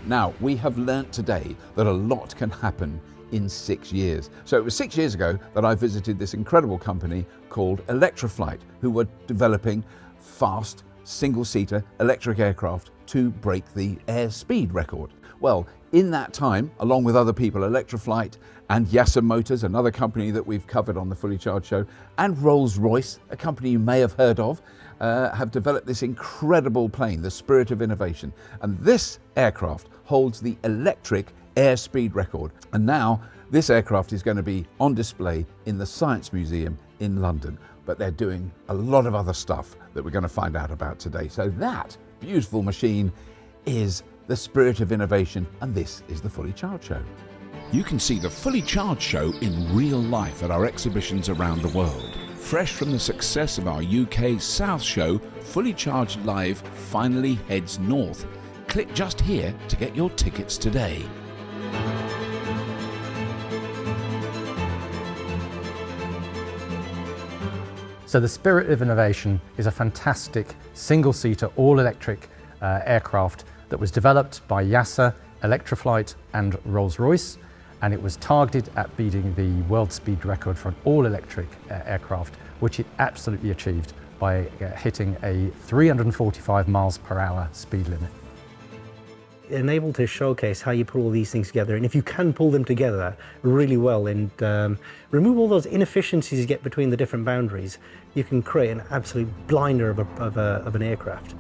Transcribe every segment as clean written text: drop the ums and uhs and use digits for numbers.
Now, we have learnt today that a lot can happen in 6 years. So it was 6 years ago that I visited this incredible company called Electroflight, who were developing fast, single-seater electric aircraft to break the airspeed record. Well, in that time, along with other people, Electroflight and Yasa Motors, another company that we've covered on the Fully Charged show, and Rolls-Royce, a company you may have heard of, have developed this incredible plane, the Spirit of Innovation. And this aircraft holds the electric airspeed record. And now this aircraft is going to be on display in the Science Museum in London. But they're doing a lot of other stuff that we're going to find out about today. So that beautiful machine is the Spirit of Innovation, and this is the Fully Charged show. You can see the Fully Charged show in real life at our exhibitions around the world. Fresh from the success of our UK South show, Fully Charged Live finally heads north. Click just here to get your tickets today. So the Spirit of Innovation is a fantastic single-seater, all-electric aircraft that was developed by Yasa, Electroflight and Rolls-Royce, and it was targeted at beating the world speed record for an all-electric aircraft, which it absolutely achieved by hitting a 345 miles per hour speed limit. Enabled to showcase how you put all these things together, and if you can pull them together really well and remove all those inefficiencies you get between the different boundaries, you can create an absolute blinder of an aircraft.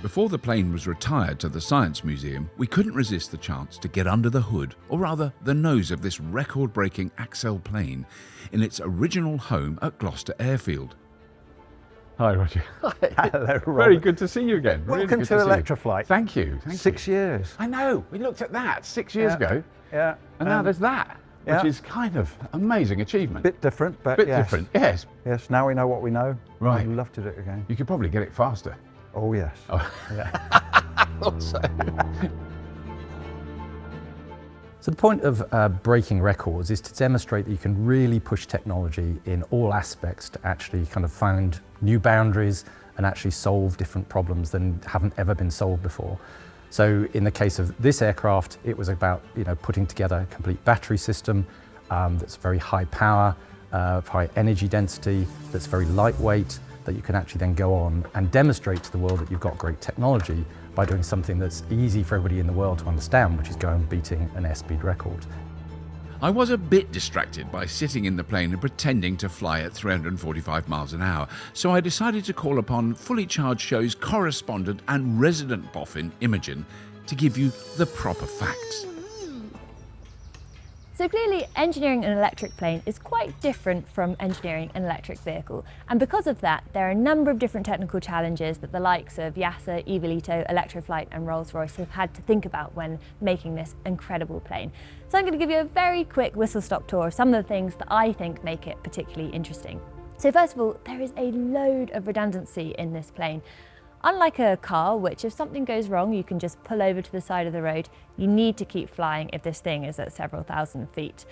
Before the plane was retired to the Science Museum, we couldn't resist the chance to get under the hood, or rather the nose of this record-breaking Accel plane in its original home at Gloucester Airfield. Hi, Roger. Hello, Robert. Very good to see you again. Welcome really good to see you. Electroflight. Thank you. 6 years. I know. We looked at that 6 years ago, Yeah. and now there's that, which yeah. is kind of amazing achievement. Bit different, but Bit yes. different, yes. Yes, now we know what we know. Right. I'd love to do it again. You could probably get it faster. Oh, yes. Oh. Yeah. So the point of breaking records is to demonstrate that you can really push technology in all aspects to actually kind of find new boundaries and actually solve different problems that haven't ever been solved before. So in the case of this aircraft, it was about putting together a complete battery system that's very high power, high energy density, that's very lightweight, that you can actually then go on and demonstrate to the world that you've got great technology by doing something that's easy for everybody in the world to understand, which is going beating an airspeed record. I was a bit distracted by sitting in the plane and pretending to fly at 345 miles an hour, so I decided to call upon Fully Charged show's correspondent and resident boffin, Imogen, to give you the proper facts. So clearly, engineering an electric plane is quite different from engineering an electric vehicle. And because of that, there are a number of different technical challenges that the likes of Yasa, Evolito, Electroflight and Rolls-Royce have had to think about when making this incredible plane. So I'm going to give you a very quick whistle-stop tour of some of the things that I think make it particularly interesting. So first of all, there is a load of redundancy in this plane. Unlike a car, which if something goes wrong, you can just pull over to the side of the road, you need to keep flying if this thing is at several thousand feet.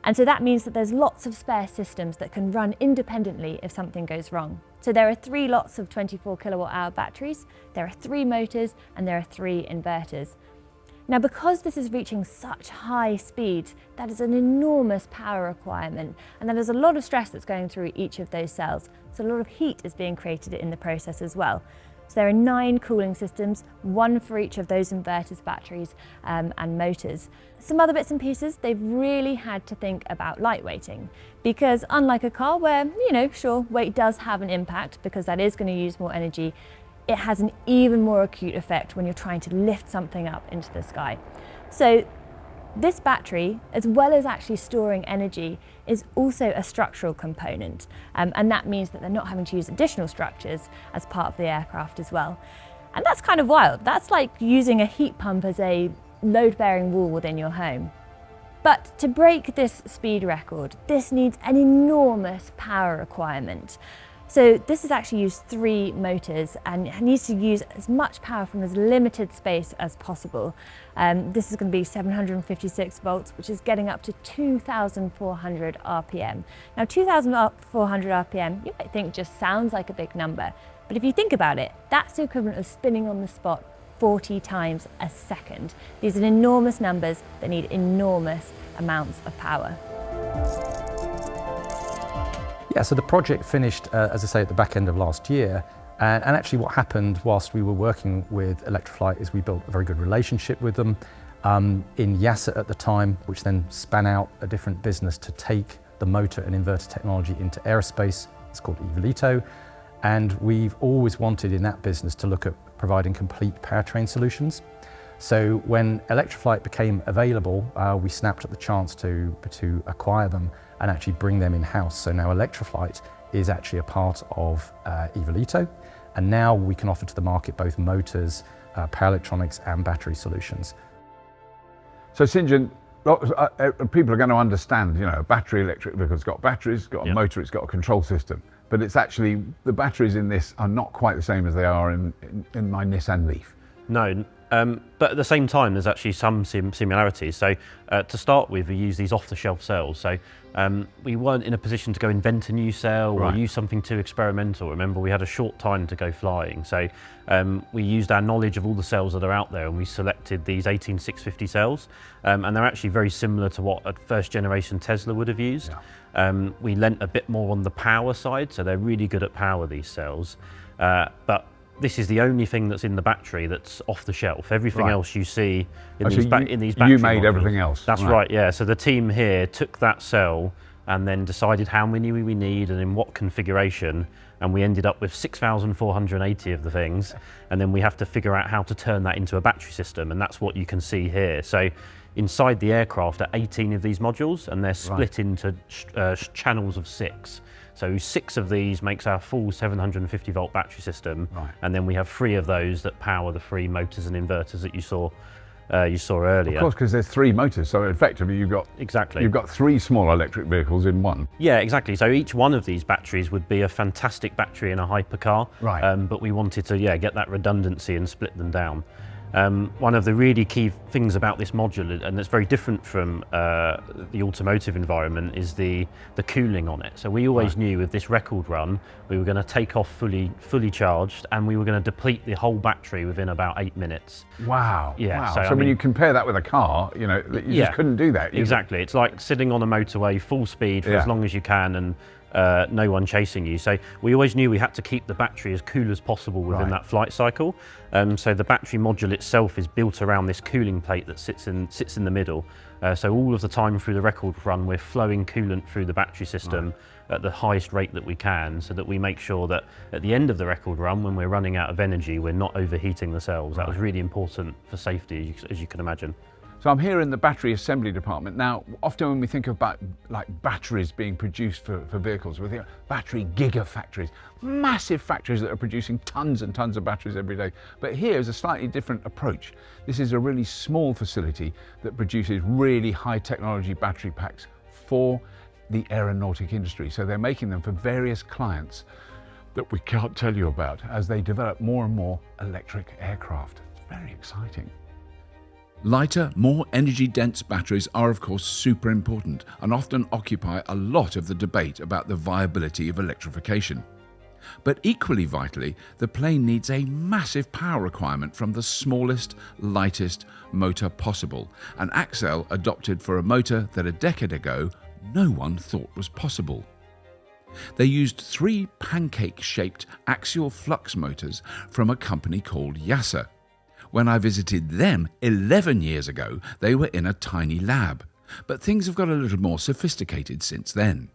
And so that means that there's lots of spare systems that can run independently if something goes wrong. So there are 3 lots of 24 kilowatt hour batteries, there are 3 motors, and there are 3 inverters. Now, because this is reaching such high speeds, that is an enormous power requirement, and there's a lot of stress that's going through each of those cells. So a lot of heat is being created in the process as well. So there are 9 cooling systems, 1 for each of those inverters, batteries and motors. Some other bits and pieces, they've really had to think about lightweighting, because unlike a car where, sure, weight does have an impact because that is going to use more energy, it has an even more acute effect when you're trying to lift something up into the sky. So this battery, as well as actually storing energy, is also a structural component, and that means that they're not having to use additional structures as part of the aircraft as well. And that's kind of wild. That's like using a heat pump as a load-bearing wall within your home. But to break this speed record, this needs an enormous power requirement. So this has actually used 3 motors and it needs to use as much power from as limited space as possible. This is going to be 756 volts, which is getting up to 2,400 RPM. Now 2,400 RPM, you might think just sounds like a big number, but if you think about it, that's the equivalent of spinning on the spot 40 times a second. These are enormous numbers that need enormous amounts of power. Yeah, so the project finished, as I say, at the back end of last year. And actually what happened whilst we were working with Electroflight is we built a very good relationship with them in Yasa at the time, which then span out a different business to take the motor and inverter technology into aerospace. It's called Evolito. And we've always wanted in that business to look at providing complete powertrain solutions. So when Electroflight became available, we snapped at the chance to acquire them and actually bring them in-house. So now Electroflight is actually a part of Evolito, and now we can offer to the market both motors, power electronics and battery solutions. So St John, people are going to understand, you know, a battery electric vehicle's got batteries, got a motor, it's got a control system. But it's actually, the batteries in this are not quite the same as they are in my Nissan Leaf. No, but at the same time, there's actually some similarities. So to start with, we use these off-the-shelf cells. So we weren't in a position to go invent a new cell or use something too experimental. Remember, we had a short time to go flying. So we used our knowledge of all the cells that are out there and we selected these 18650 cells. And they're actually very similar to what a first generation Tesla would have used. We lent a bit more on the power side, so they're really good at power, these cells. But this is the only thing that's in the battery that's off the shelf. Everything else you see in these battery You made modules. everything else. That's right, yeah. So the team here took that cell and then decided how many we need and in what configuration, and we ended up with 6,480 of the things, and then we have to figure out how to turn that into a battery system, and that's what you can see here. So inside the aircraft are 18 of these modules, and they're split into channels of 6. So 6 of these makes our full 750 volt battery system, and then we have 3 of those that power the 3 motors and inverters that you saw earlier. Of course, because there's 3 motors, so effectively you've got 3 small electric vehicles in one. Yeah, exactly. So each one of these batteries would be a fantastic battery in a hypercar, but we wanted to get that redundancy and split them down. One of the really key things about this module, and it's very different from the automotive environment, is the cooling on it. So we always knew with this record run, we were going to take off fully charged, and we were going to deplete the whole battery within about 8 minutes. Wow. Yeah. Wow. So I mean, when you compare that with a car, you know, you just couldn't do that. Exactly. It's like sitting on a motorway full speed for as long as you can, and no one chasing you. So we always knew we had to keep the battery as cool as possible within that flight cycle. So the battery module itself is built around this cooling plate that sits in the middle. So all of the time through the record run, we're flowing coolant through the battery system at the highest rate that we can, so that we make sure that at the end of the record run, when we're running out of energy, we're not overheating the cells. That was really important for safety, as you can imagine. So I'm here in the battery assembly department. Now, often when we think about like batteries being produced for vehicles, we think battery gigafactories, massive factories that are producing tons and tons of batteries every day. But here is a slightly different approach. This is a really small facility that produces really high technology battery packs for the aeronautic industry. So they're making them for various clients that we can't tell you about as they develop more and more electric aircraft. It's very exciting. Lighter, more energy-dense batteries are of course super important and often occupy a lot of the debate about the viability of electrification. But equally vitally, the plane needs a massive power requirement from the smallest, lightest motor possible, and Accel adopted for a motor that a decade ago no one thought was possible. They used 3 pancake-shaped axial flux motors from a company called Yasa. When I visited them 11 years ago, they were in a tiny lab, but things have got a little more sophisticated since then.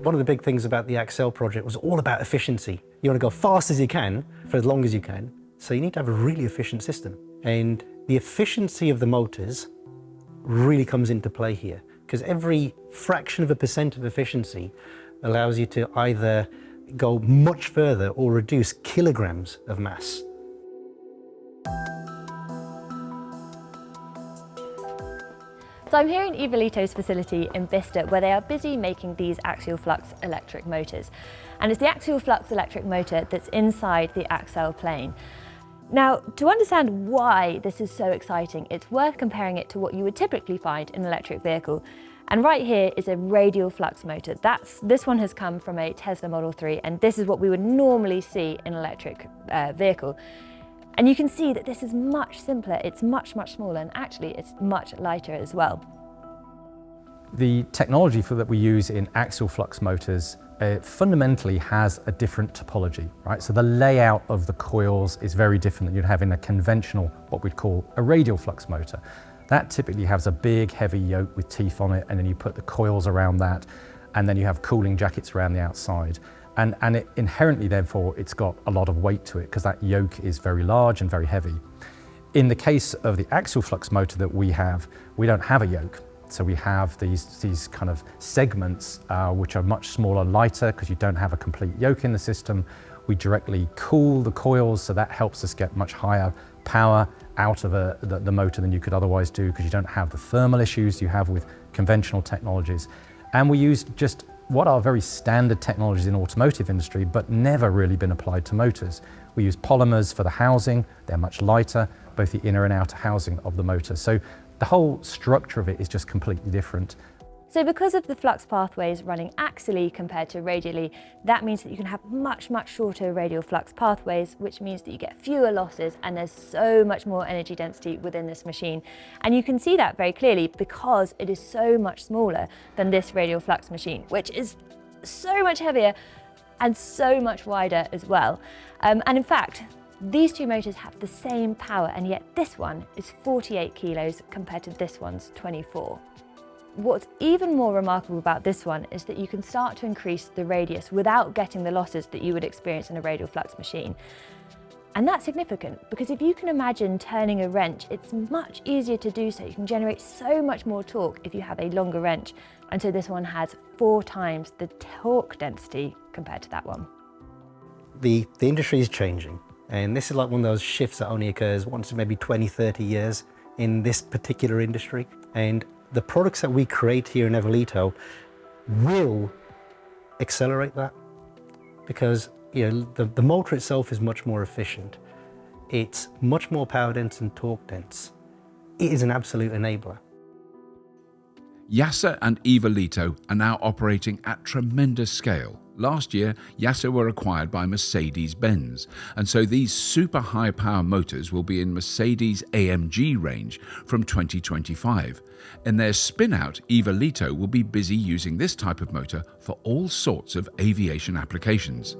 One of the big things about the Accel project was all about efficiency. You want to go fast as you can for as long as you can, so you need to have a really efficient system. And the efficiency of the motors really comes into play here, because every fraction of a % of efficiency allows you to either go much further or reduce kilograms of mass. So I'm here in Evolito's facility in Bicester, where they are busy making these axial flux electric motors. And it's the axial flux electric motor that's inside the Accel Plane. Now, to understand why this is so exciting, it's worth comparing it to what you would typically find in an electric vehicle. And right here is a radial flux motor. This one has come from a Tesla Model 3, and this is what we would normally see in an electric vehicle. And you can see that this is much simpler, it's much, much smaller, and actually it's much lighter as well. The technology that we use in axial flux motors fundamentally has a different topology, right? So the layout of the coils is very different than you'd have in a conventional, what we'd call a radial flux motor. That typically has a big heavy yoke with teeth on it, and then you put the coils around that, and then you have cooling jackets around the outside. And it inherently, therefore, it's got a lot of weight to it because that yoke is very large and very heavy. In the case of the axial flux motor that we don't have a yoke. So we have these kind of segments which are much smaller, lighter, because you don't have a complete yoke in the system. We directly cool the coils, so that helps us get much higher power out of the motor than you could otherwise do, because you don't have the thermal issues you have with conventional technologies. And we use just what are very standard technologies in automotive industry, but never really been applied to motors. We use polymers for the housing. They're much lighter, both the inner and outer housing of the motor. So the whole structure of it is just completely different. So because of the flux pathways running axially compared to radially, that means that you can have much, much shorter radial flux pathways, which means that you get fewer losses, and there's so much more energy density within this machine. And you can see that very clearly because it is so much smaller than this radial flux machine, which is so much heavier and so much wider as well. And in fact, these two motors have the same power, and yet this one is 48 kilos compared to this one's 24. What's even more remarkable about this one is that you can start to increase the radius without getting the losses that you would experience in a radial flux machine. And that's significant because if you can imagine turning a wrench, it's much easier to do so. You can generate so much more torque if you have a longer wrench. And so this one has 4 times the torque density compared to that one. The industry is changing, and this is like one of those shifts that only occurs once in maybe 20, 30 years in this particular industry. And the products that we create here in Evolito will accelerate that, because the motor itself is much more efficient. It's much more power dense and torque dense. It is an absolute enabler. Yasa and Evolito are now operating at tremendous scale. Last year, Yasa were acquired by Mercedes-Benz, and so these super high power motors will be in Mercedes AMG range from 2025. In their spin-out, Evolito will be busy using this type of motor for all sorts of aviation applications.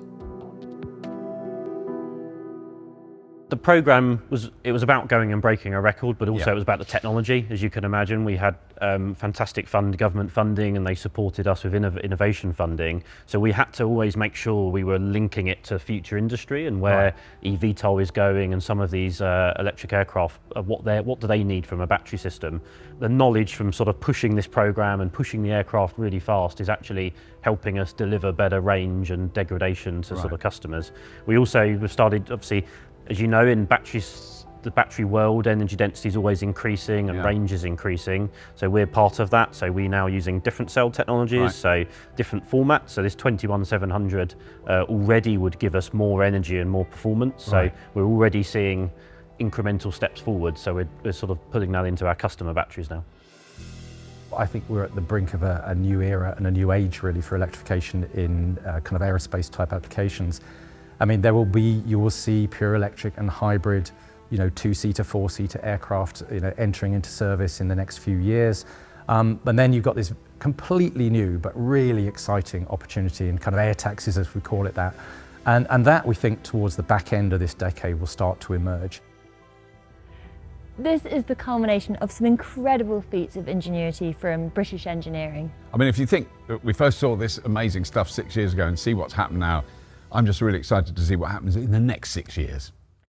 The program was about going and breaking a record, but also it was about the technology. As you can imagine, we had fantastic government funding, and they supported us with innovation funding. So we had to always make sure we were linking it to future industry and where eVTOL is going, and some of these electric aircraft, what do they need from a battery system. The knowledge from sort of pushing this program and pushing the aircraft really fast is actually helping us deliver better range and degradation to sort of customers. We've started, obviously, as you know, in batteries, the battery world, energy density is always increasing and range is increasing. So we're part of that. So we're now using different cell technologies, so different formats. So this 21700 already would give us more energy and more performance. So we're already seeing incremental steps forward. So we're sort of putting that into our customer batteries now. I think we're at the brink of a new era and a new age really for electrification in kind of aerospace type applications. I mean, you will see pure electric and hybrid, 2-seater, 4-seater aircraft, entering into service in the next few years. And then you've got this completely new but really exciting opportunity in kind of air taxis, as we call it that. And that, we think, towards the back end of this decade will start to emerge. This is the culmination of some incredible feats of ingenuity from British engineering. I mean, if you think we first saw this amazing stuff 6 years ago and see what's happened now, I'm just really excited to see what happens in the next 6 years.